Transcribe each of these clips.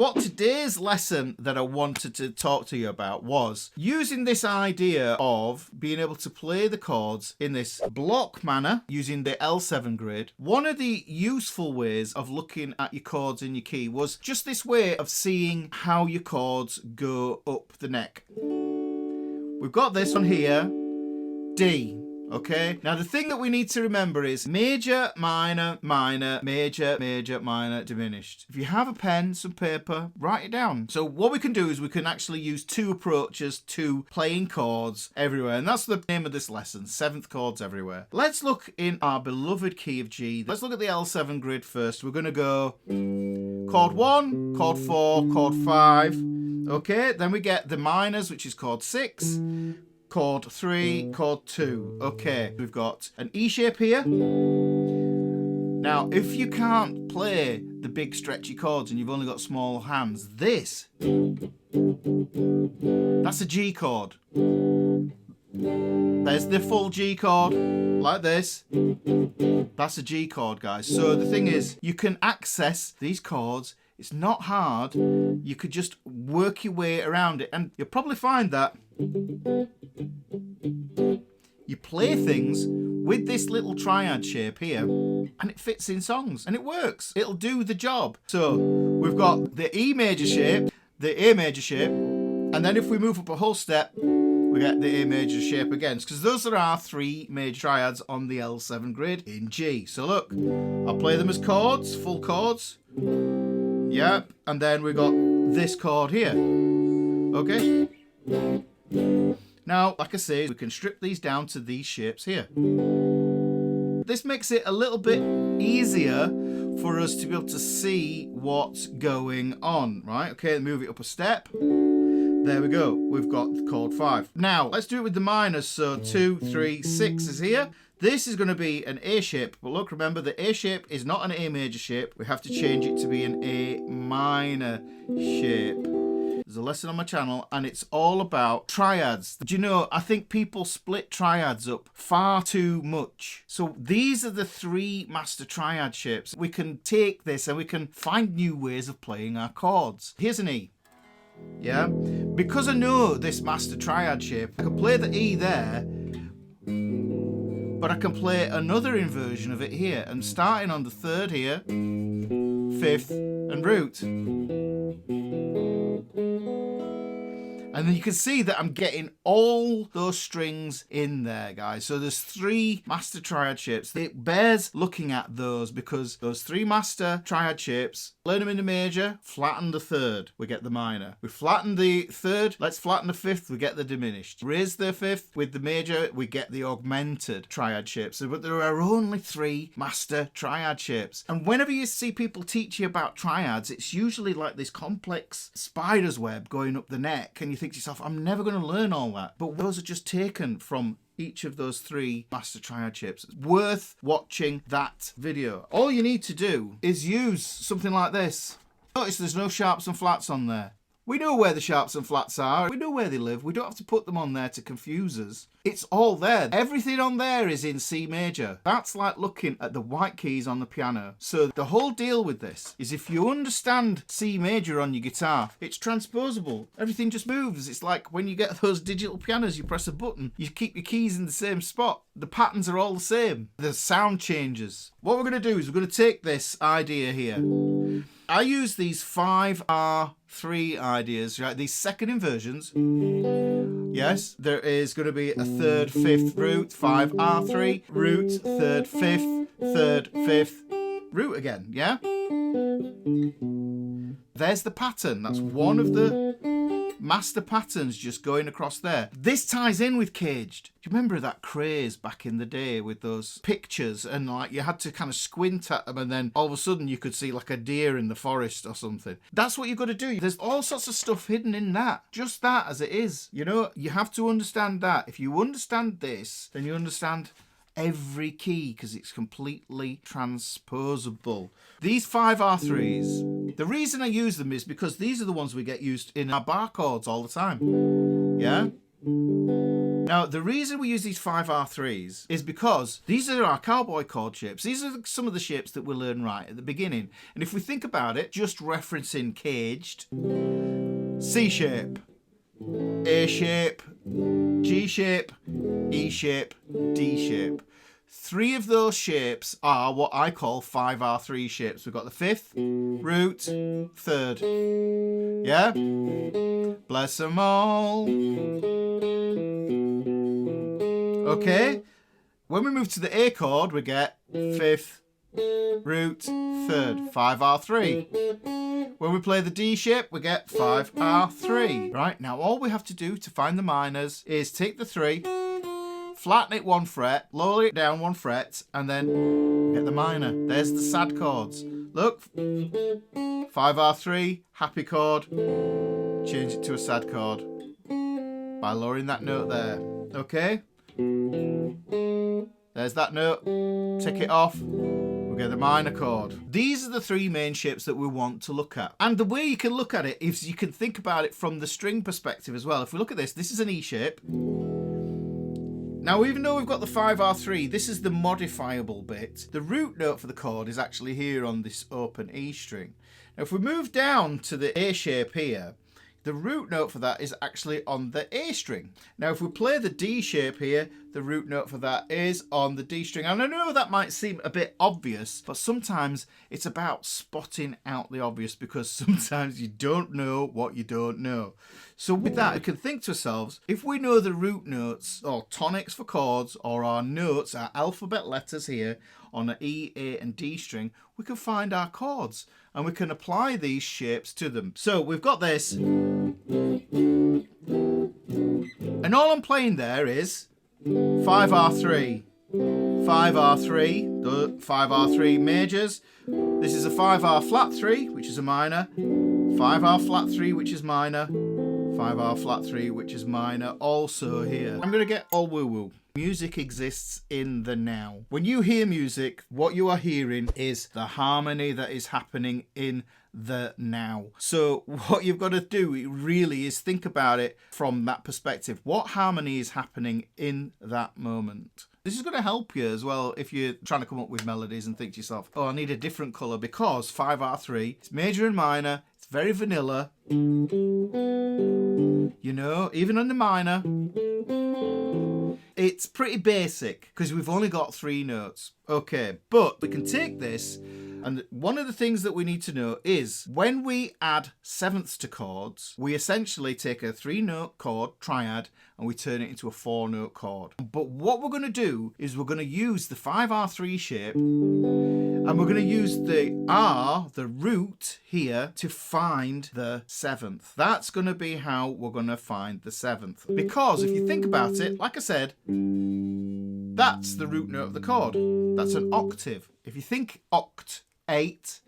What today's lesson that I wanted to talk to you about was using this idea of being able to play the chords in this block manner using the L7 grid. One of the useful ways of looking at your chords in your key was just this way of seeing how your chords go up the neck. We've got this one here, D. Okay, now the thing that we need to remember is major, minor, minor, major, major, minor, diminished. If you have a pen, some paper, write it down. So what we can do is we can actually use two approaches to playing chords everywhere. And that's the name of this lesson, 7th chords everywhere. Let's look in our beloved key of G. Let's look at the L7 grid first. We're going to go chord 1, chord 4, chord 5. Okay, then we get the minors, which is chord 6. Chord 3, chord 2. Okay, we've got an E shape here. Now, if you can't play the big stretchy chords and you've only got small hands, that's a G chord. There's the full G chord, like this. That's a G chord, guys. So the thing is, you can access these chords. It's not hard. You could just work your way around it, and you'll probably find that you play things with this little triad shape here and it fits in songs and it works. It'll do the job. So we've got the E major shape, the A major shape, and then if we move up a whole step, we get the A major shape again, because those are our 3 major triads on the L7 grid in G. So look, I'll play them as chords, full chords. Yep, and then we got this chord here. Okay. Now, like I say, we can strip these down to these shapes here. This makes it a little bit easier for us to be able to see what's going on, right? Okay, move it up a step. There we go. We've got chord 5. Now, let's do it with the minors. So 2, 3, 6 is here. This is going to be an A shape, but look, remember the A shape is not an A major shape. We have to change it to be an A minor shape. There's a lesson on my channel and it's all about triads. Do you know, I think people split triads up far too much. So these are the 3 master triad shapes. We can take this and we can find new ways of playing our chords. Here's an E. Yeah, because I know this master triad shape, I can play the E there, but I can play another inversion of it here, and starting on the 3rd here, 5th and root. And then you can see that I'm getting all those strings in there, guys. So there's 3 master triad shapes. It bears looking at those, because those 3 master triad shapes, learn them in the major, flatten the 3rd, we get the minor. We flatten the 3rd, let's flatten the 5th, we get the diminished. Raise the 5th with the major, we get the augmented triad shapes. But there are only 3 master triad shapes. And whenever you see people teach you about triads, it's usually like this complex spider's web going up the neck, and you think to yourself, I'm never going to learn all that. But those are just taken from each of those 3 master triad shapes. It's worth watching that video. All you need to do is use something like this. Notice there's no sharps and flats on there. We know where the sharps and flats are. We know where they live. We don't have to put them on there to confuse us. It's all there. Everything on there is in C major. That's like looking at the white keys on the piano. So the whole deal with this is if you understand C major on your guitar, it's transposable. Everything just moves. It's like when you get those digital pianos, you press a button, you keep your keys in the same spot. The patterns are all the same. The sound changes. What we're going to do is we're going to take this idea here. I use these 5R3 ideas, right? These second inversions. Yes, there is going to be a 3rd, 5th root, 5R3, root, 3rd, 5th, 3rd, 5th, root again, yeah? There's the pattern. That's one of the master patterns just going across there. This ties in with caged. Do you remember that craze back in the day with those pictures, and like you had to kind of squint at them and then all of a sudden you could see like a deer in the forest or something? That's what you've got to do. There's all sorts of stuff hidden in that. Just that as it is. You know, you have to understand that. If you understand this, then you understand every key, because it's completely transposable. These 5R3s, the reason I use them is because these are the ones we get used in our bar chords all the time. Yeah? Now, the reason we use these 5R3s is because these are our cowboy chord shapes. These are some of the shapes that we learn right at the beginning. And if we think about it, just referencing caged, C shape, A shape, G shape, E shape, D shape. 3 of those shapes are what I call 5R3 shapes. We've got the 5th, root, 3rd. Yeah? Bless them all. Okay? When we move to the A chord, we get 5th, root, 3rd. 5R3. When we play the D shape, we get 5R3. Right? Now, all we have to do to find the minors is take the 3, flatten it 1 fret, lower it down 1 fret, and then get the minor. There's the sad chords. Look, 5R3, happy chord, change it to a sad chord by lowering that note there. Okay? There's that note, tick it off, we'll get the minor chord. These are the 3 main shapes that we want to look at. And the way you can look at it is you can think about it from the string perspective as well. If we look at this, this is an E shape. Now, even though we've got the 5R3, this is the modifiable bit. The root note for the chord is actually here on this open E string. Now, if we move down to the A shape here, the root note for that is actually on the A string. Now, if we play the D shape here, the root note for that is on the D string. And I know that might seem a bit obvious, but sometimes it's about spotting out the obvious because sometimes you don't know what you don't know. So with that, we can think to ourselves, if we know the root notes or tonics for chords or our notes, our alphabet letters here on an E, A and D string, we can find our chords and we can apply these shapes to them. So we've got this. And all I'm playing there is 5R3, 5R3, the 5R3 majors. This is a 5R flat 3, which is a minor, 5R flat 3, which is minor, 5R flat 3, which is minor, also here. I'm going to get all woo-woo. Music exists in the now. When you hear music, what you are hearing is the harmony that is happening in the now. So what you've got to do really is think about it from that perspective. What harmony is happening in that moment? This is going to help you as well if you're trying to come up with melodies and think to yourself, oh, I need a different colour because 5R3, it's major and minor, it's very vanilla. You know, even on the minor, it's pretty basic because we've only got 3 notes. Okay, but we can take this, and one of the things that we need to know is when we add sevenths to chords, we essentially take a 3-note chord, triad, and we turn it into a 4-note chord. But what we're going to do is we're going to use the 5R3 shape, and we're going to use the R, the root here, to find the 7th. That's going to be how we're going to find the 7th. Because if you think about it, like I said, that's the root note of the chord. That's an octave. If you think oct, 8,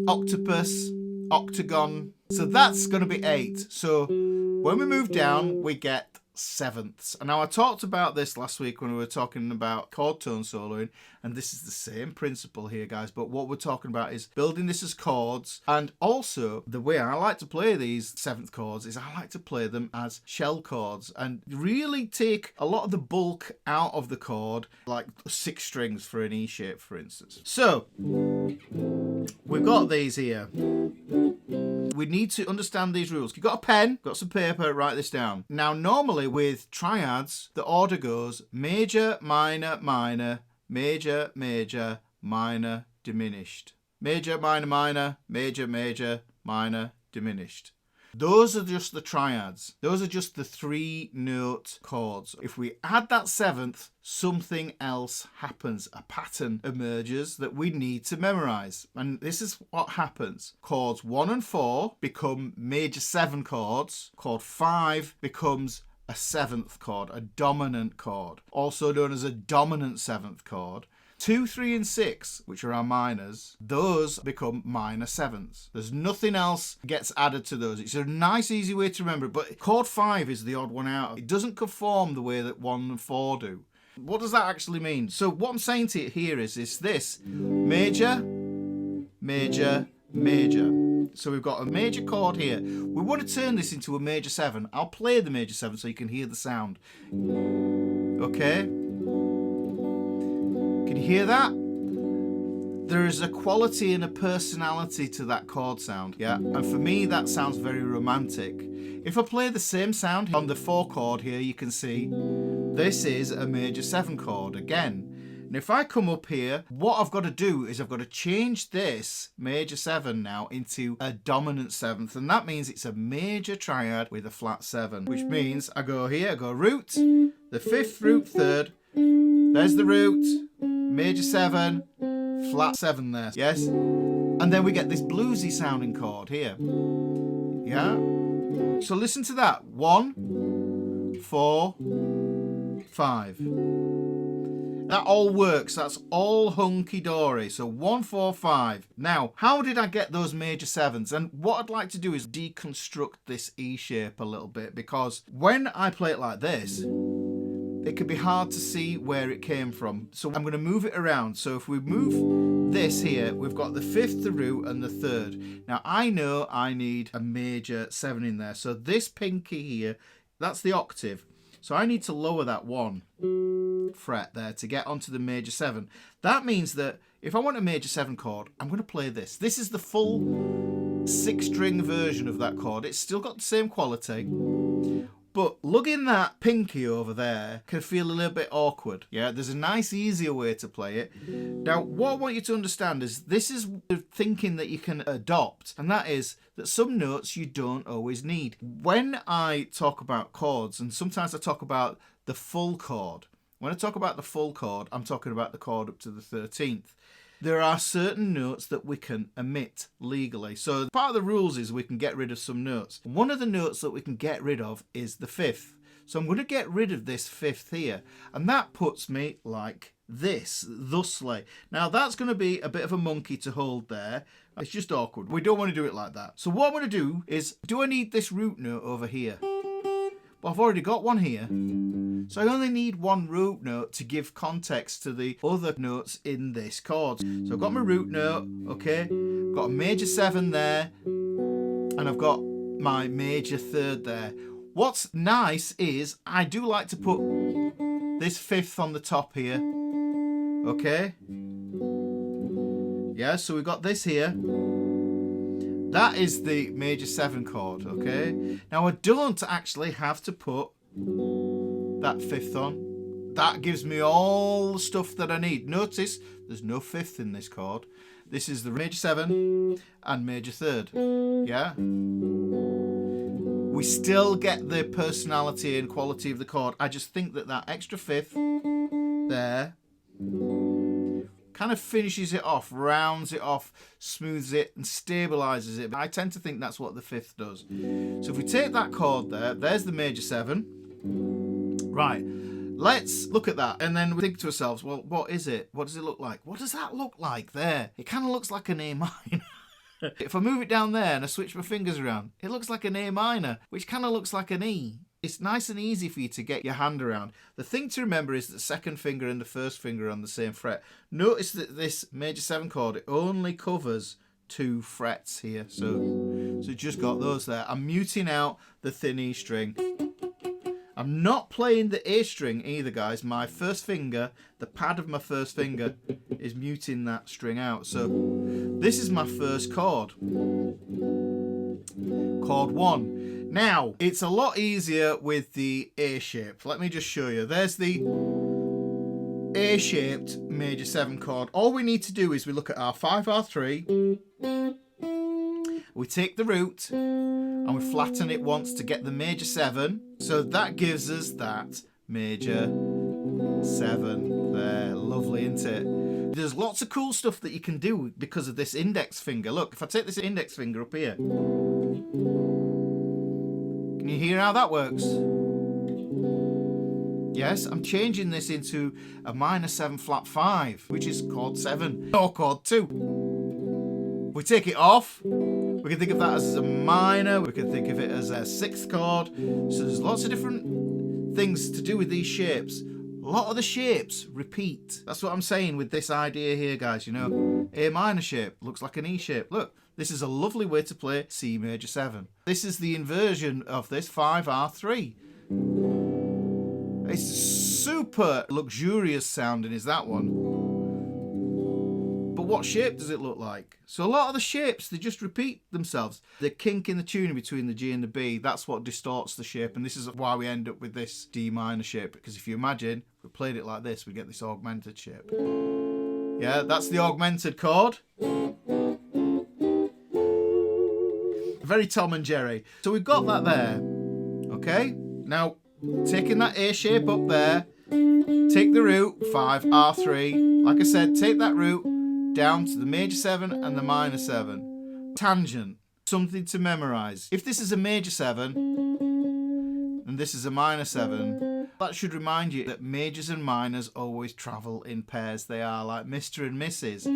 octopus, octagon. So that's going to be 8. So when we move down, we get sevenths. And now I talked about this last week when we were talking about chord tone soloing, and this is the same principle here, guys, but what we're talking about is building this as chords. And also the way I like to play these 7th chords is I like to play them as shell chords and really take a lot of the bulk out of the chord, like 6 strings for an E shape, for instance. So we've got these here. We need to understand these rules. You've got a pen, got some paper, write this down. Now, normally with triads, the order goes major, minor, minor, major, major, minor, diminished. Major, minor, minor, major, major, minor, diminished. Those are just the triads. Those are just the 3-note chords. If we add that 7th, something else happens. A pattern emerges that we need to memorize. And this is what happens. Chords 1 and 4 become major 7 chords. Chord 5 becomes a 7th chord, a dominant chord, also known as a dominant 7th chord. 2, 3, and 6, which are our minors, those become minor 7ths. There's nothing else gets added to those. It's a nice, easy way to remember it, but chord 5 is the odd one out. It doesn't conform the way that 1 and 4 do. What does that actually mean? So what I'm saying to you here is this. Major, major, major. So we've got a major chord here. We want to turn this into a major 7. I'll play the major 7 so you can hear the sound. Okay? Can you hear that? There is a quality and a personality to that chord sound, yeah? And for me, that sounds very romantic. If I play the same sound on the 4 chord here, you can see this is a major 7 chord again. And if I come up here, what I've got to do is I've got to change this major 7 now into a dominant 7th. And that means it's a major triad with a flat 7, which means I go here, I go root, the 5th root 3rd, there's the root, major 7, flat 7 there, yes? And then we get this bluesy sounding chord here. Yeah? So listen to that. 1, 4, 5. That all works. That's all hunky-dory. So 1, 4, 5. Now, how did I get those major 7s? And what I'd like to do is deconstruct this E shape a little bit, because when I play it like this, it can be hard to see where it came from. So I'm going to move it around. So if we move this here, we've got the 5th, the root, and the 3rd. Now I know I need a major 7 in there. So this pinky here, that's the octave. So I need to lower that 1 fret there to get onto the major 7. That means that if I want a major 7 chord, I'm going to play this. This is the full 6-string version of that chord. It's still got the same quality. But lugging that pinky over there can feel a little bit awkward. Yeah, there's a nice, easier way to play it. Now, what I want you to understand is this is the thinking that you can adopt, and that is that some notes you don't always need. When I talk about chords, and sometimes I talk about the full chord, when I talk about the full chord, I'm talking about the chord up to the 13th. There are certain notes that we can omit legally. So part of the rules is we can get rid of some notes. One of the notes that we can get rid of is the 5th. So I'm going to get rid of this 5th here. And that puts me like this, thusly. Now that's going to be a bit of a monkey to hold there. It's just awkward. We don't want to do it like that. So what I'm going to do is, do I need this root note over here? Well, I've already got one here. So I only need one root note to give context to the other notes in this chord. So I've got my root note, okay, got a major 7 there, and I've got my major 3rd there. What's nice is I do like to put this 5th on the top here, okay? Yeah, so we've got this here. That is the major 7 chord, okay? Now I don't actually have to put that 5th on. That gives me all the stuff that I need. Notice there's no 5th in this chord. This is the major 7 and major 3rd, yeah? We still get the personality and quality of the chord. I just think that that extra 5th there kind of finishes it off, rounds it off, smooths it, and stabilizes it. I tend to think that's what the 5th does. So if we take that chord there, there's the major 7. Right, let's look at that. And then we think to ourselves, well, what is it? What does it look like? What does that look like there? It kind of looks like an A minor. If I move it down there and I switch my fingers around, it looks like an A minor, which kind of looks like an E. It's nice and easy for you to get your hand around. The thing to remember is that the second finger and the first finger are on the same fret. Notice that this major 7 chord, it only covers 2 frets here. So just got those there. I'm muting out the thin E string. I'm not playing the A string either, guys. My first finger, the pad of my first finger, is muting that string out. So this is my first chord. Chord 1. Now, it's a lot easier with the A shape. Let me just show you. There's the A-shaped major 7 chord. All we need to do is we look at our 5R3. We take the root and we flatten it once to get the major 7. So that gives us that major 7 there. Lovely, isn't it? There's lots of cool stuff that you can do because of this index finger. Look, if I take this index finger up here, can you hear how that works? Yes, I'm changing this into a minor 7 flat 5, which is chord 7 or chord 2. We take it off. We can think of that as a minor. We can think of it as a 6th chord. So there's lots of different things to do with these shapes. A lot of the shapes repeat. That's what I'm saying with this idea here, guys. You know, A minor shape looks like an E shape. Look, This is a lovely way to play C major 7. This is the inversion of this 5R3. It's super luxurious sounding, is that one. But what shape does it look like? So a lot of the shapes, they just repeat themselves. The kink in the tuning between the G and the B, that's what distorts the shape. And this is why we end up with this D minor shape. Because if you imagine, if we played it like this, we get this augmented shape. Yeah, that's the augmented chord. Very Tom and Jerry. So we've got that there. Okay, now taking that A shape up there, take the root, 5R3. Like I said, take that root down to the major 7 and the minor 7. Tangent, something to memorize. If this is a major 7 and this is a minor 7, that should remind you that majors and minors always travel in pairs. They are like Mr. and Mrs.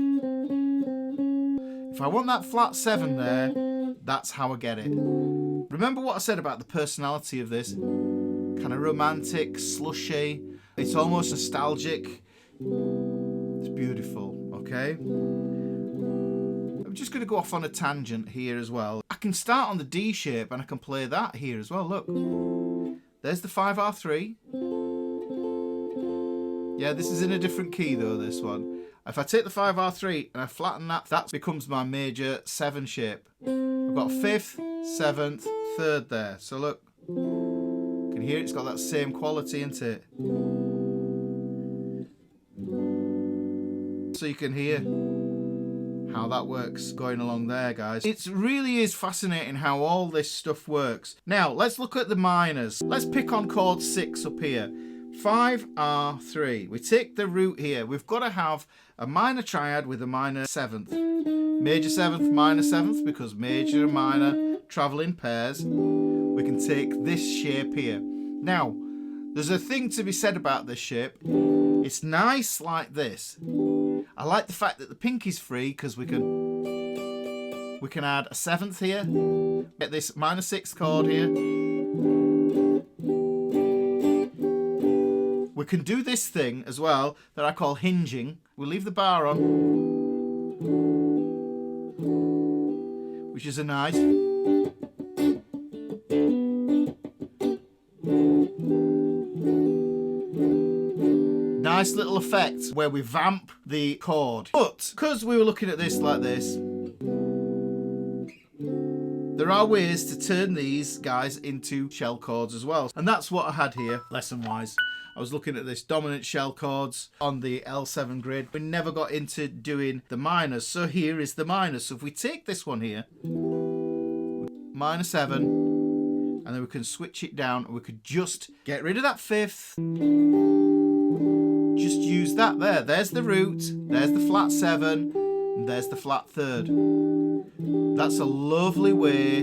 If I want that flat 7 there, that's how I get it. Remember what I said about the personality of this? Kind of romantic, slushy. It's almost nostalgic. It's beautiful, okay? I'm just going to go off on a tangent here as well. I can start on the D shape and I can play that here as well. Look, there's the 5R3. Yeah, this is in a different key though, this one. If I take the 5R3 and I flatten that, that becomes my major 7 shape. I've got 5th, 7th, 3rd there. So look, you can hear it's got that same quality, isn't it? So you can hear how that works going along there, guys. It really is fascinating how all this stuff works. Now, let's look at the minors. Let's pick on chord 6 up here. 5R3. We take the root here. We've got to have a minor triad with a minor 7th. Major 7th, minor 7th, because major and minor travel in pairs. We can take this shape here. Now, there's a thing to be said about this shape. It's nice like this. I like the fact that the pinky's free because we can add a 7th here. Get this minor 6th chord here. We can do this thing as well that I call hinging. We'll leave the bar on, which is a nice. Nice little effect where we vamp the chord. But because we were looking at this like this, there are ways to turn these guys into shell chords as well. And that's what I had here, lesson-wise. I was looking at this dominant shell chords on the L7 grid. We never got into doing the minors. So here is the minors. So if we take this one here, minor 7, and then we can switch it down, and we could just get rid of that 5th. Just use that there. There's the root, there's the flat 7, and there's the flat 3rd. That's a lovely way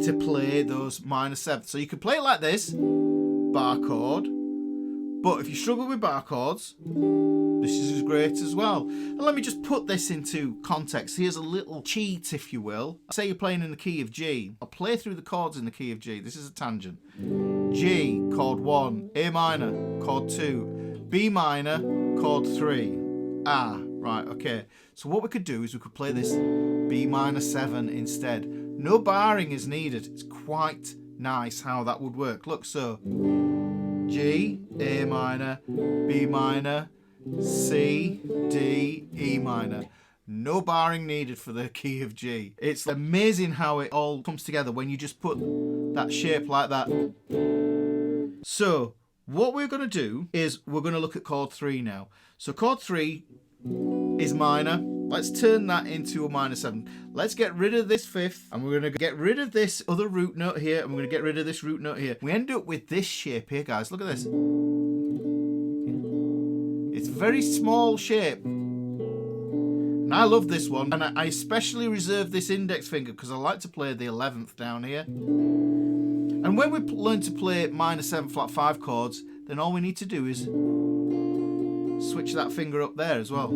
to play those minor 7th. So you can play it like this, bar chord, but if you struggle with bar chords, this is great as well. And let me just put this into context. Here's a little cheat, if you will. Say you're playing in the key of G. I'll play through the chords in the key of G. This is a tangent. G, chord 1, A minor, chord 2, B minor, chord 3. Ah, right, okay. So what we could do is we could play this B minor 7 instead. No barring is needed. It's quite nice how that would work. Look, so G, A minor, B minor, C, D, E minor. No barring needed for the key of G. It's amazing how it all comes together when you just put that shape like that. So what we're going to do is we're going to look at chord 3 now. So chord 3 is minor. Let's turn that into a minor 7. Let's get rid of this 5th, and we're going to get rid of this other root note here, and we're going to get rid of this root note here. We end up with this shape here, guys. Look at this. It's a very small shape. And I love this one, and I especially reserve this index finger because I like to play the 11th down here. And when we learn to play minor 7 flat 5 chords, then all we need to do is switch that finger up there as well.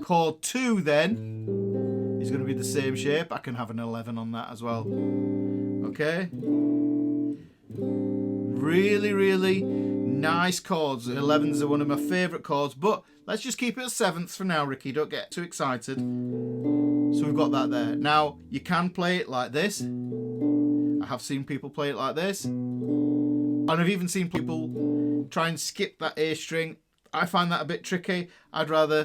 Chord 2 then is going to be the same shape. I can have an 11 on that as well. Okay? Really, really nice chords. 11s are one of my favourite chords, but let's just keep it as sevenths for now, Ricky. Don't get too excited. So we've got that there. Now, you can play it like this. I have seen people play it like this. And I've even seen people try and skip that A string. I find that a bit tricky. I'd rather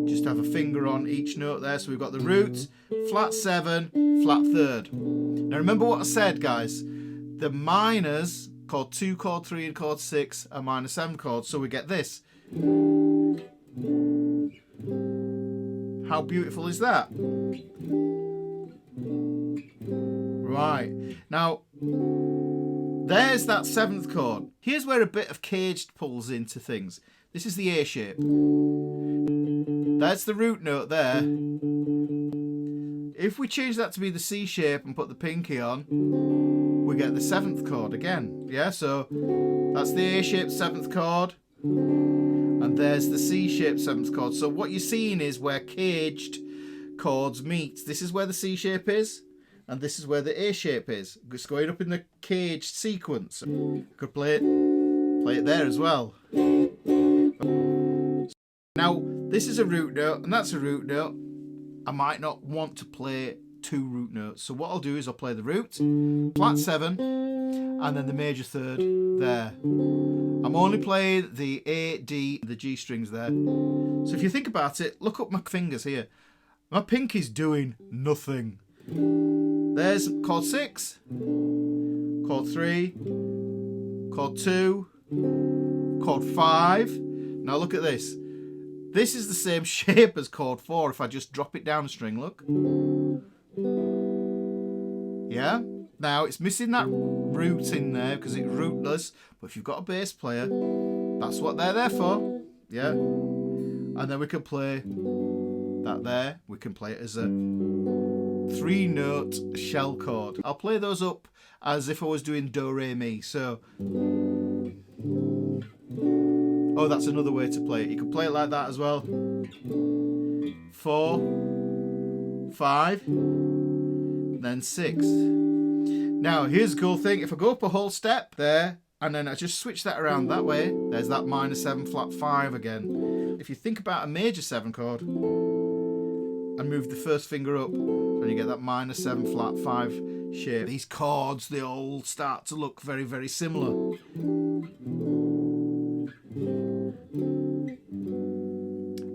just have a finger on each note there. So we've got the root, flat 7, flat 3rd. Now remember what I said, guys. The minors, chord 2, chord 3 and chord 6 are minor 7 chords. So we get this. How beautiful is that? Right. Now, there's that 7th chord. Here's where a bit of caged pulls into things. This is the A shape. That's the root note there. If we change that to be the C shape and put the pinky on, we get the 7th chord again. Yeah, so that's the A shaped 7th chord. And there's the C shaped 7th chord. So what you're seeing is where caged chords meet. This is where the C shape is. And this is where the A shape is. It's going up in the caged sequence. You could play it there as well. Now, this is a root note, and that's a root note. I might not want to play 2 root notes. So what I'll do is I'll play the root, flat 7, and then the major 3rd there. I'm only playing the A, D, the G strings there. So if you think about it, look up my fingers here. My pinky's doing nothing. There's chord 6, chord 3, chord 2, chord 5. Now look at this. This is the same shape as chord 4 if I just drop it down a string, look. Yeah? Now it's missing that root in there because it's rootless, but if you've got a bass player, that's what they're there for. Yeah? And then we can play that there. We can play it as a 3-note shell chord. I'll play those up as if I was doing do, re, mi. So, oh, that's another way to play it. You can play it like that as well. 4, 5, then 6. Now, here's a cool thing. If I go up a whole step there, and then I just switch that around that way, there's that minor 7 flat 5 again. If you think about a major 7 chord, and move the first finger up, then you get that minor 7 flat 5 shape. These chords, they all start to look very, very similar.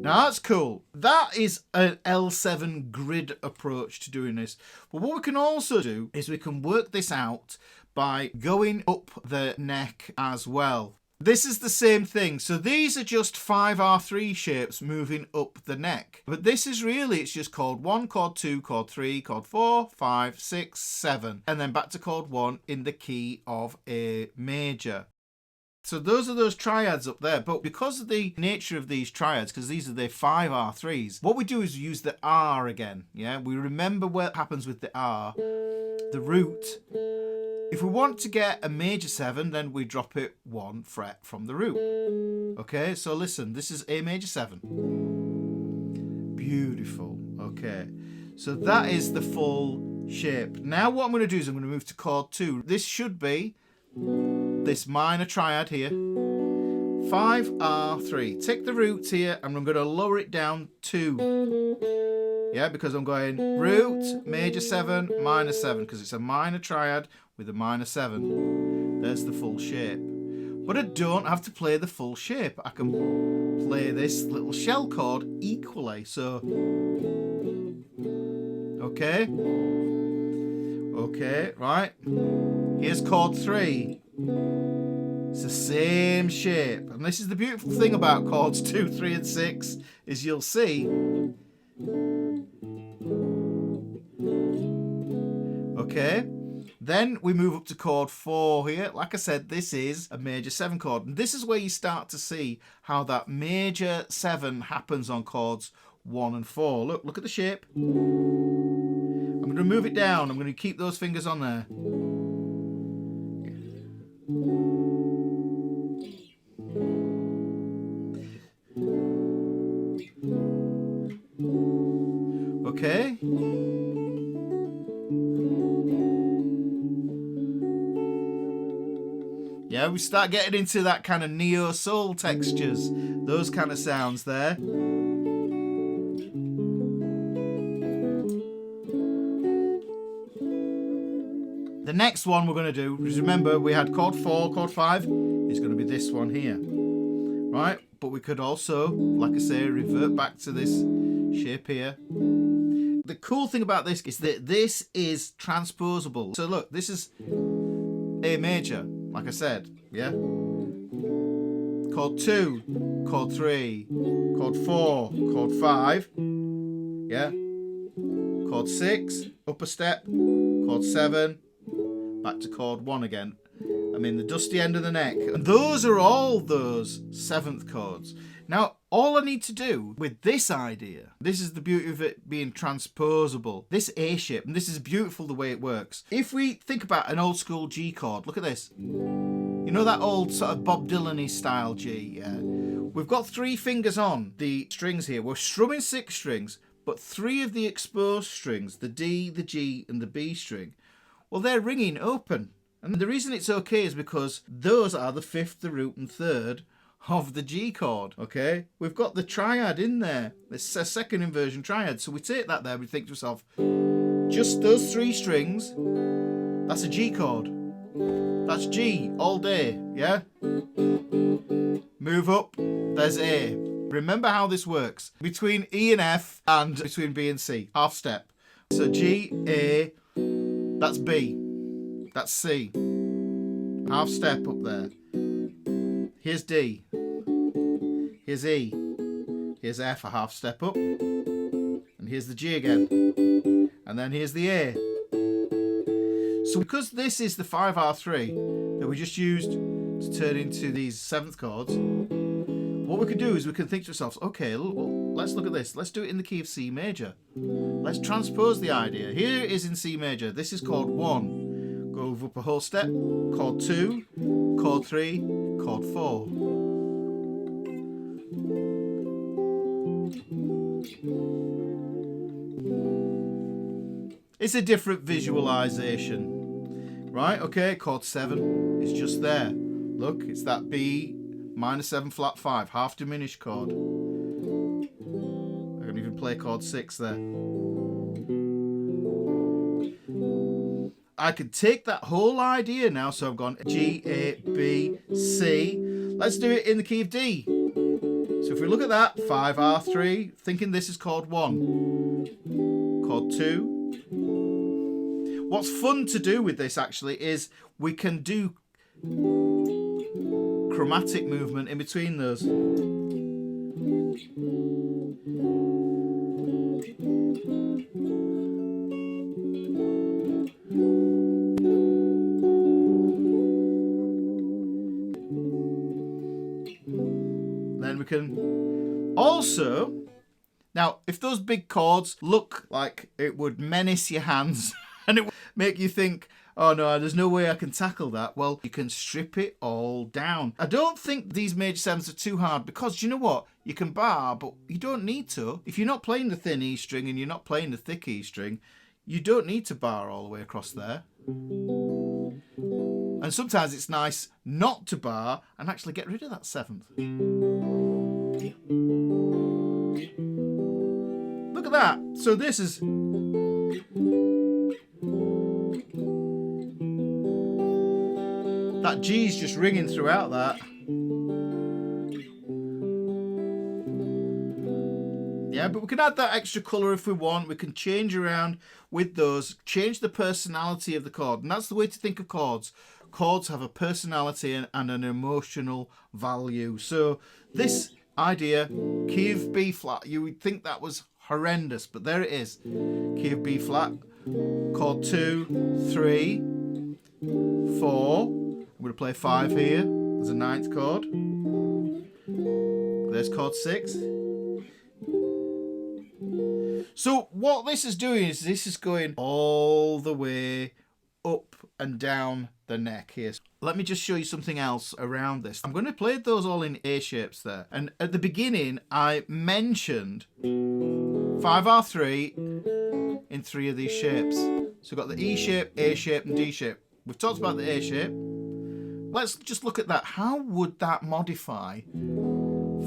Now that's cool. That is an L7 grid approach to doing this. But what we can also do is we can work this out by going up the neck as well. This is the same thing. So these are just 5R3 shapes moving up the neck. But this is really, it's just chord 1, chord 2, chord 3, chord 4, 5, 6, 7. And then back to chord 1 in the key of A major. So those are those triads up there. But because of the nature of these triads, because these are the 5R3s, what we do is use the R again. Yeah, we remember what happens with the R, the root. If we want to get a major 7, then we drop it 1 fret from the root. Okay, so listen, this is A major 7. Beautiful. Okay, so that is the full shape. Now what I'm going to do is I'm going to move to chord 2. This should be this minor triad here. 5R3. Take the root here and I'm going to lower it down 2. Yeah, because I'm going root, major 7, minor 7, because it's a minor triad with a minor 7. There's the full shape. But I don't have to play the full shape. I can play this little shell chord equally. So, okay. Okay, right. Here's chord 3. It's the same shape. And this is the beautiful thing about chords 2, 3 and 6 is you'll see. Okay. Then we move up to chord 4 here. Like I said, this is a major 7 chord. And this is where you start to see how that major 7 happens on chords 1 and 4. Look at the shape. I'm going to move it down. I'm going to keep those fingers on there. Okay. Yeah, Yeah, we start getting into that kind of neo-soul textures. Those kind of sounds there. The next one we're going to do, because remember we had chord 4, chord 5, is going to be this one here. Right? But we could also, like I say, revert back to this shape here. The cool thing about this is that this is transposable. So look, this is A major, like I said, yeah? Chord 2, chord 3, chord 4, chord 5, yeah? Chord 6, upper step, chord 7, back to chord 1 again. I mean, the dusty end of the neck. And those are all those 7th chords. Now, all I need to do with this idea, this is the beauty of it being transposable, this A shape, and this is beautiful the way it works. If we think about an old school G chord, look at this. You know that old sort of Bob Dylan-y style G, yeah? We've got 3 fingers on the strings here. We're strumming 6 strings, but 3 of the exposed strings, the D, the G, and the B string, well, they're ringing open. And the reason it's okay is because those are the 5th, the root, and 3rd of the G chord, okay? We've got the triad in there. It's a second inversion triad. So we take that there, we think to ourselves, just those 3 strings, that's a G chord. That's G all day, yeah? Move up, there's A. Remember how this works. Between E and F and between B and C, half step. So G, A, that's B, that's C. Half step up there. Here's D. Here's E. Here's F, a half step up. And here's the G again. And then here's the A. So because this is the 5R3 that we just used to turn into these 7th chords, what we could do is we can think to ourselves, okay, well, let's look at this. Let's do it in the key of C major. Let's transpose the idea. Here it is in C major. This is chord 1. Go up a whole step. Chord 2, chord 3, chord 4. It's a different visualization, right? Okay, chord 7 is just there. Look, it's that B minor 7 flat 5, half diminished chord. I can even play chord 6 there. I could take that whole idea now, so I've gone G, A, B, C. Let's do it in the key of D. So if we look at that, 5R3, thinking this is chord 1, chord 2. What's fun to do with this actually is we can do chromatic movement in between those. Then we can also, now if those big chords look like it would menace your hands and it would make you think, oh no, there's no way I can tackle that. Well, you can strip it all down. I don't think these major 7s are too hard because you know what? You can bar, but you don't need to. If you're not playing the thin E string and you're not playing the thick E string, you don't need to bar all the way across there. And sometimes it's nice not to bar and actually get rid of that 7th. Look at that. So this is... that G's just ringing throughout that. Yeah, but we can add that extra colour if we want. We can change around with those, change the personality of the chord. And that's the way to think of chords. Chords have a personality and an emotional value. So this idea, key of B flat, you would think that was horrendous, but there it is. Key of B flat, chord 2, 3, 4. I'm going to play 5 here. There's a 9th chord. There's chord 6. So what this is doing is this is going all the way up and down the neck here. Let me just show you something else around this. I'm going to play those all in A shapes there. And at the beginning, I mentioned 5R3 in 3 of these shapes. So we've got the E shape, A shape, and D shape. We've talked about the A shape. Let's just look at that. How would that modify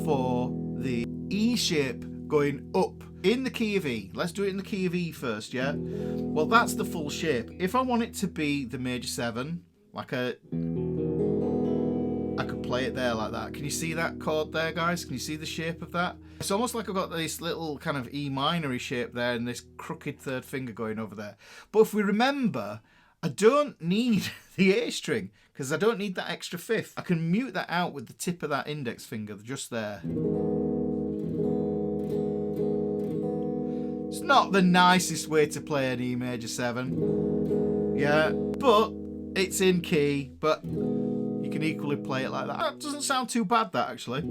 for the E shape going up in the key of E? Let's do it in the key of E first, yeah? Well, that's the full shape. If I want it to be the major 7, like I could play it there like that. Can you see that chord there, guys? Can you see the shape of that? It's almost like I've got this little kind of E minor-y shape there and this crooked third finger going over there. But if we remember, I don't need the A string because I don't need that extra fifth. I can mute that out with the tip of that index finger just there. It's not the nicest way to play an E major 7. Yeah, but it's in key, but you can equally play it like that. That doesn't sound too bad, that, actually.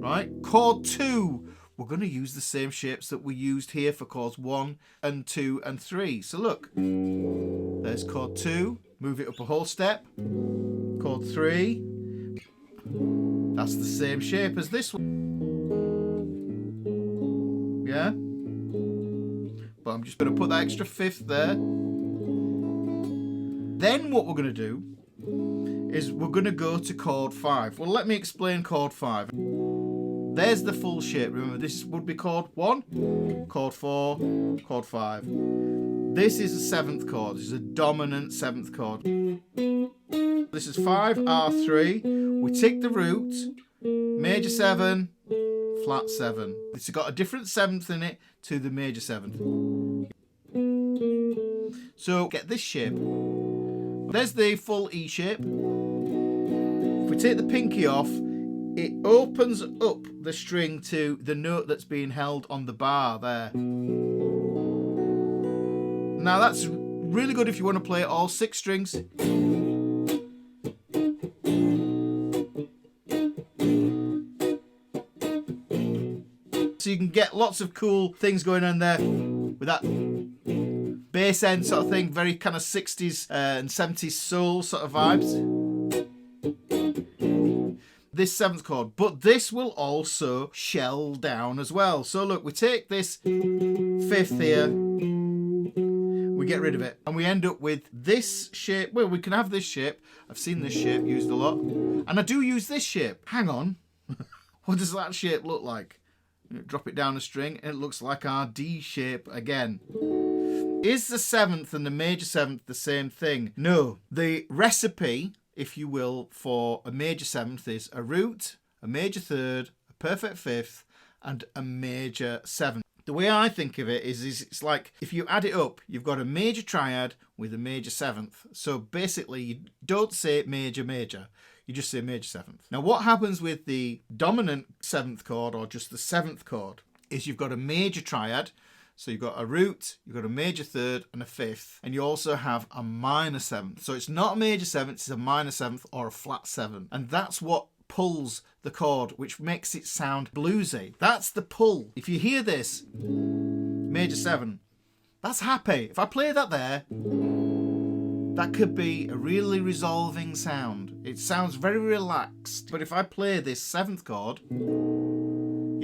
Right, chord 2. We're going to use the same shapes that we used here for chords 1 and 2 and 3. So look, there's chord 2. Move it up a whole step. Chord 3. That's the same shape as this one. Yeah? But I'm just going to put that extra fifth there. Then what we're going to do is we're going to go to chord 5. Well, let me explain chord 5. There's the full shape. Remember, this would be chord 1, chord 4, chord 5. This is a 7th chord. This is a dominant 7th chord. This is 5, R3. We take the root, major 7, flat 7. It's got a different 7th in it to the major 7th. So get this shape. There's the full E shape. If we take the pinky off, it opens up the string to the note that's being held on the bar there. Now that's really good if you want to play all 6 strings. So you can get lots of cool things going on there with that bass end sort of thing, very kind of 60s and 70s soul sort of vibes. This 7th chord, but this will also shell down as well. So look, we take this 5th here, we get rid of it, and we end up with this shape. Well, we can have this shape. I've seen this shape used a lot, and I do use this shape. Hang on, what does that shape look like? Drop it down a string, and it looks like our D shape again. Is the 7th and the major 7th the same thing? No. The recipe, if you will, for a major 7th is a root, a major 3rd, a perfect 5th, and a major 7th. The way I think of it is it's like if you add it up, you've got a major triad with a major 7th. So basically, you don't say major, major. You just say major 7th. Now, what happens with the dominant 7th chord, or just the 7th chord, is you've got a major triad. So you've got a root, you've got a major 3rd and a 5th, and you also have a minor 7th. So it's not a major 7th, it's a minor 7th or a flat 7. And that's what pulls the chord, which makes it sound bluesy. That's the pull. If you hear this, major 7, that's happy. If I play that there, that could be a really resolving sound. It sounds very relaxed. But if I play this 7th chord,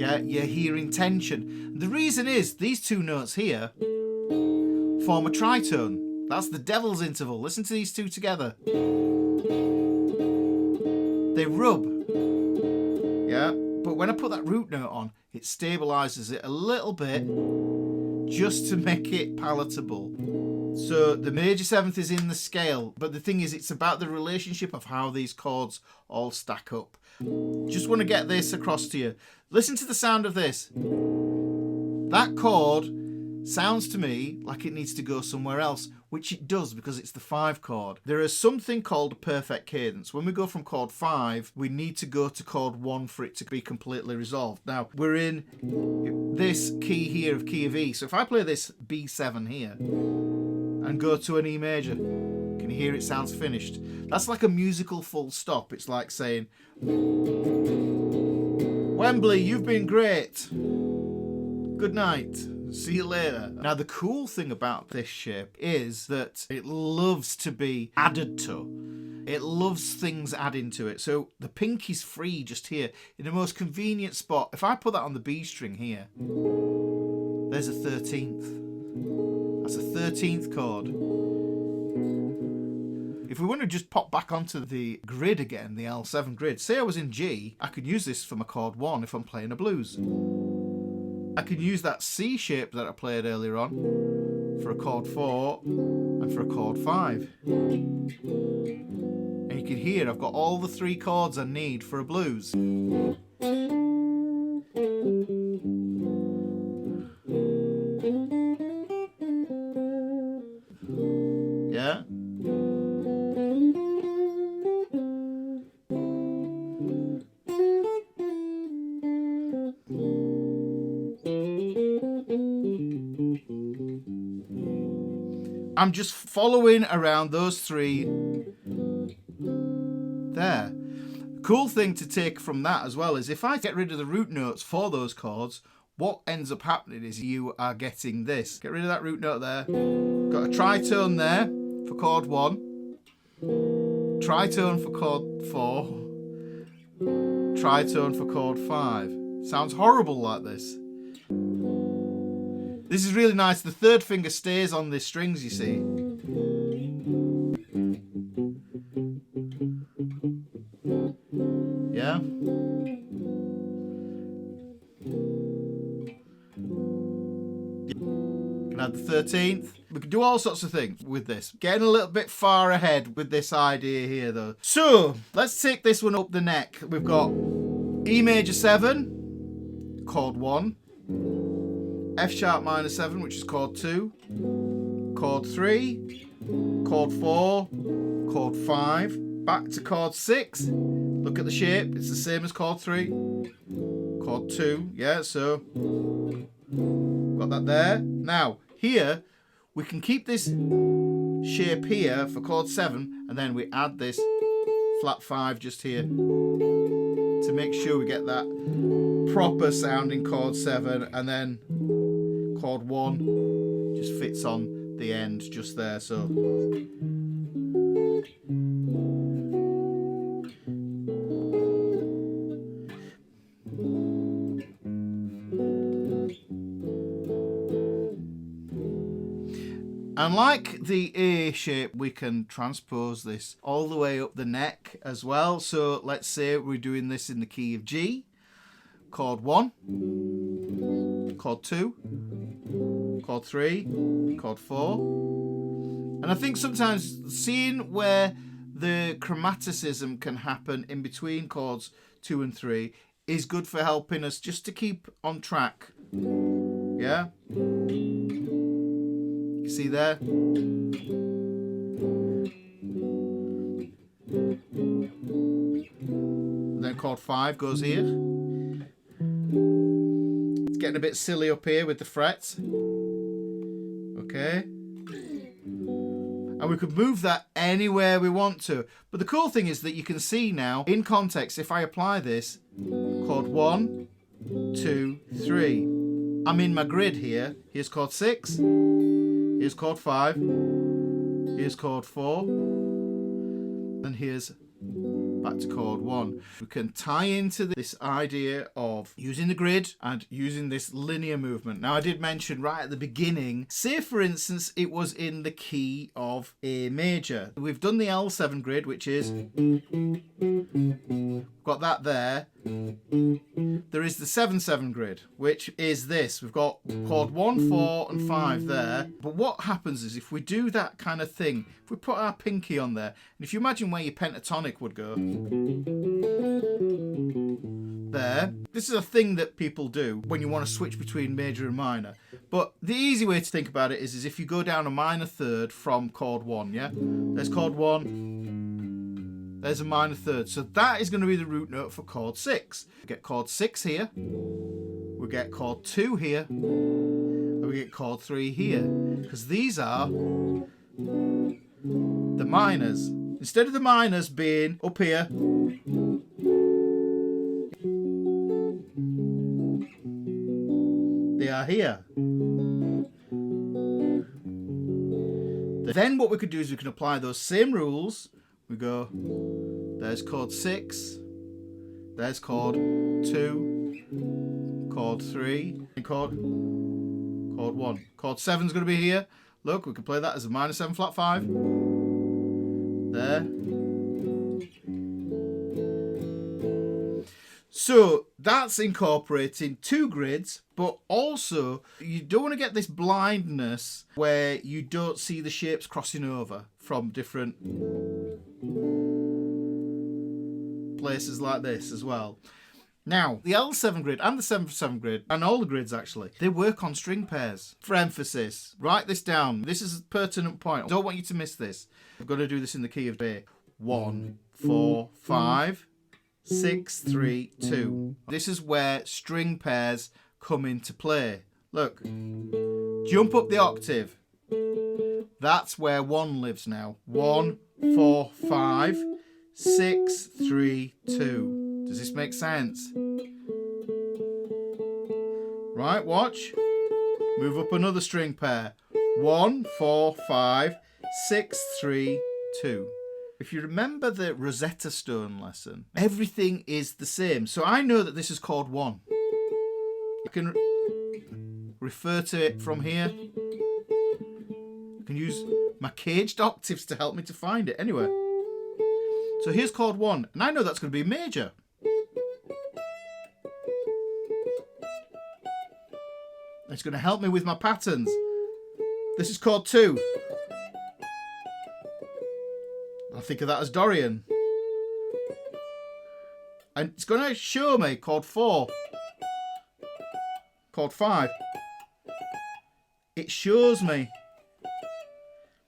yeah, you're hearing tension. The reason is these 2 notes here form a tritone. That's the devil's interval. Listen to these 2 together. They rub. Yeah, but when I put that root note on, it stabilizes it a little bit just to make it palatable. So the major 7th is in the scale, but the thing is, it's about the relationship of how these chords all stack up. Just want to get this across to you. Listen to the sound of this. That chord sounds to me like it needs to go somewhere else, which it does because it's the 5 chord. There is something called a perfect cadence. When we go from chord 5, we need to go to chord 1 for it to be completely resolved. Now, we're in this key here of key of E. So if I play this B7 here and go to an E major, can you hear it sounds finished? That's like a musical full stop. It's like saying, Wembley, you've been great. Good night. See you later. Now, the cool thing about this shape is that it loves to be added to. It loves things adding to it. So the pinky's free just here in the most convenient spot. If I put that on the B string here, there's a 13th. That's a 13th chord. If we want to just pop back onto the grid again, the L7 grid, say I was in G, I could use this for my chord 1 if I'm playing a blues. I can use that C shape that I played earlier on for a chord 4 and for a chord 5. And you can hear I've got all the 3 chords I need for a blues. Yeah. I'm just following around those 3 there. Cool thing to take from that as well is if I get rid of the root notes for those chords, what ends up happening is you are getting this. Get rid of that root note there. Got a tritone there for chord 1. Tritone for chord 4. Tritone for chord 5. Sounds horrible like this. This is really nice. The 3rd finger stays on the strings, you see. Yeah. Can add the 13th. We can do all sorts of things with this. Getting a little bit far ahead with this idea here, though. So, let's take this one up the neck. We've got E major 7, chord 1. F sharp minor 7, which is chord 2, chord 3, chord 4, chord 5, back to chord 6. Look at the shape, it's the same as chord 3, chord 2, yeah, so got that there. Now, here, we can keep this shape here for chord 7, and then we add this flat 5 just here to make sure we get that proper sounding chord 7, and then chord 1 just fits on the end just there. So and like the A shape, we can transpose this all the way up the neck as well. So let's say we're doing this in the key of G, chord 1, chord 2, chord 3, chord 4. And I think sometimes seeing where the chromaticism can happen in between chords 2 and 3 is good for helping us just to keep on track. Yeah? You see there? And then chord 5 goes here. It's getting a bit silly up here with the frets. Okay. And we could move that anywhere we want to. But the cool thing is that you can see now, in context, if I apply this, chord 1, 2, 3. I'm in my grid here. Here's chord 6. Here's chord 5. Here's chord 4. And here's back to chord 1. We can tie into this idea of using the grid and using this linear movement. Now, I did mention right at the beginning, say for instance it was in the key of A major. We've done the L7 grid, which is got that there. There is the 7/7 grid, which is this. We've got chord 1, 4 and 5 there. But what happens is if we do that kind of thing, if we put our pinky on there, and if you imagine where your pentatonic would go there, this is a thing that people do when you want to switch between major and minor. But the easy way to think about it is if you go down a minor third from chord 1, yeah? There's chord 1, there's a minor third. So that is going to be the root note for chord 6. We get chord 6 here, we get chord 2 here, and we get chord 3 here. Because these are the minors. Instead of the minors being up here, they are here. Then what we could do is we can apply those same rules. We go, there's chord 6, there's chord 2, chord 3, and chord 1. Chord 7 is going to be here. Look, we can play that as a minor 7 flat 5. There. So that's incorporating 2 grids, but also you don't want to get this blindness where you don't see the shapes crossing over from different places like this as well. Now, the L7 grid and the 7/7 grid, and all the grids actually, they work on string pairs. For emphasis, write this down. This is a pertinent point. I don't want you to miss this. I've got to do this in the key of A. 1, 4, 5, 6, 3, 2. This is where string pairs come into play. Look, jump up the octave. That's where 1 lives now. 1, 4, 5, 6, 3, 2. Does this make sense? Right, watch. Move up another string pair. 1, 4, 5, 6, 3, 2. If you remember the Rosetta Stone lesson, everything is the same. So I know that this is chord 1. You can refer to it from here. I can use my caged octaves to help me to find it. Anyway, so here's chord 1, and I know that's going to be major. It's going to help me with my patterns. This is chord 2. I think of that as Dorian. And it's going to show me chord 4. Chord 5. It shows me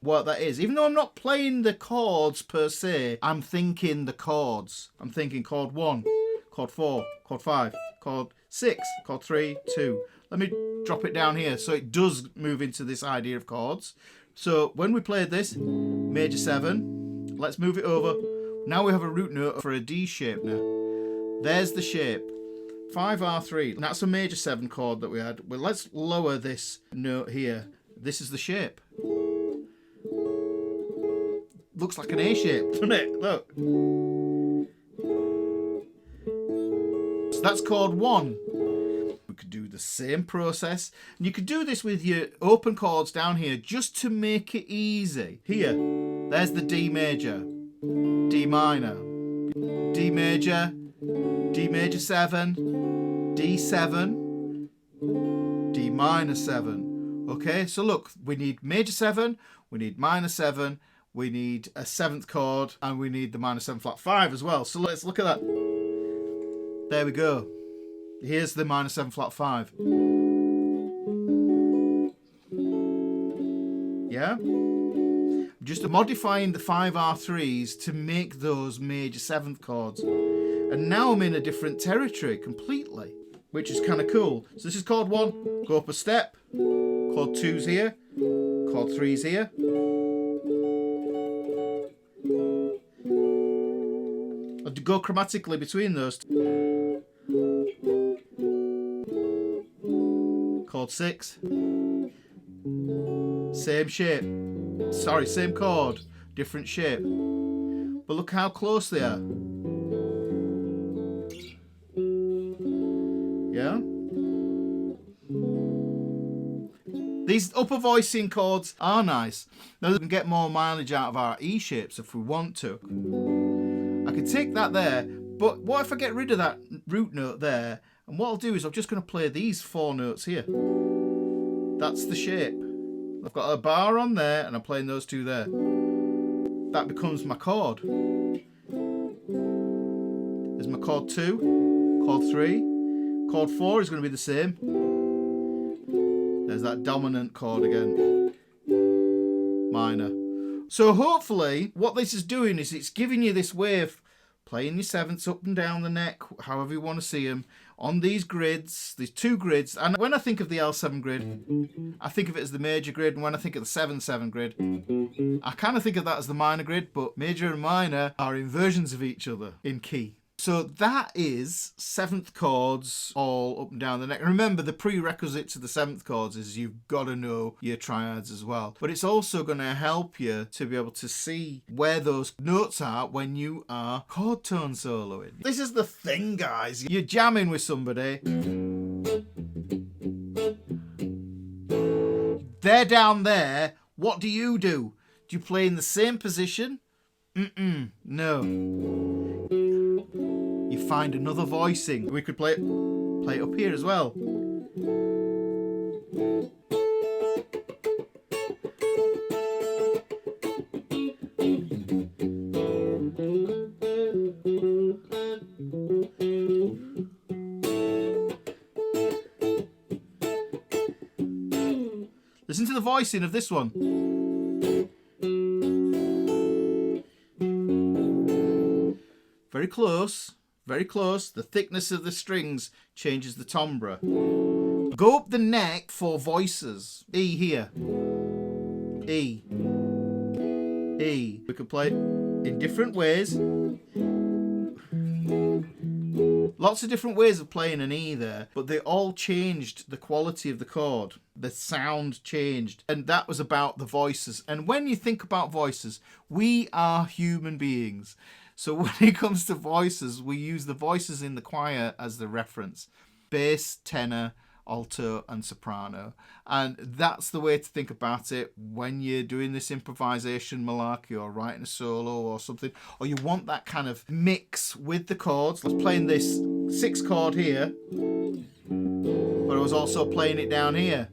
what that is. Even though I'm not playing the chords per se, I'm thinking the chords. I'm thinking chord 1, chord 4, chord 5, chord 6, chord 3, 2. Let me drop it down here so it does move into this idea of chords. So when we played this, major 7, let's move it over. Now we have a root note for a D shape now. There's the shape. 5R3. That's a major 7 chord that we had. Well, let's lower this note here. This is the shape. Looks like an A shape, doesn't it? Look. So that's chord 1. We could do the same process. And you could do this with your open chords down here just to make it easy. Here, there's the D major, D minor, D major, D major 7, D7, D minor 7. Okay, so look, we need major 7, we need minor 7, we need a 7th chord, and we need the minor 7 flat 5 as well. So let's look at that. There we go. Here's the minor 7 flat 5. Yeah? Just modifying the 5R3s to make those major 7th chords. And now I'm in a different territory completely, which is kind of cool. So this is chord 1, go up a step. Chord 2's here, chord 3's here. I'll go chromatically between those two. Chord 6. Same shape. Sorry, same chord, different shape. But look how close they are. Yeah? These upper voicing chords are nice. Now we can get more mileage out of our E shapes if we want to. I could take that there, but what if I get rid of that root note there? And what I'll do is I'm just going to play these 4 notes here. That's the shape. I've got a bar on there and I'm playing those 2 there. That becomes my chord. There's my chord 2, chord 3. Chord 4 is going to be the same. There's that dominant chord again. Minor. So hopefully what this is doing is it's giving you this way of playing your 7ths up and down the neck, however you want to see them, on these grids, these 2 grids. And when I think of the L7 grid, I think of it as the major grid. And when I think of the 7/7 grid, I kind of think of that as the minor grid, but major and minor are inversions of each other in key. So that is 7th chords all up and down the neck. And remember, the prerequisite to the 7th chords is you've got to know your triads as well. But it's also going to help you to be able to see where those notes are when you are chord tone soloing. This is the thing, guys. You're jamming with somebody. They're down there. What do? Do you play in the same position? No. You find another voicing. We could play it up here as well. Listen to the voicing of this one. Very close, very close. The thickness of the strings changes the timbre. Go up the neck for voices. E here. E. E. We can play it in different ways. Lots of different ways of playing an E there, but they all changed the quality of the chord. The sound changed, and that was about the voices. And when you think about voices, we are human beings. So when it comes to voices, we use the voices in the choir as the reference. Bass, tenor, alto and soprano. And that's the way to think about it when you're doing this improvisation malarkey or writing a solo or something, or you want that kind of mix with the chords. I was playing this 6 chord here, but I was also playing it down here.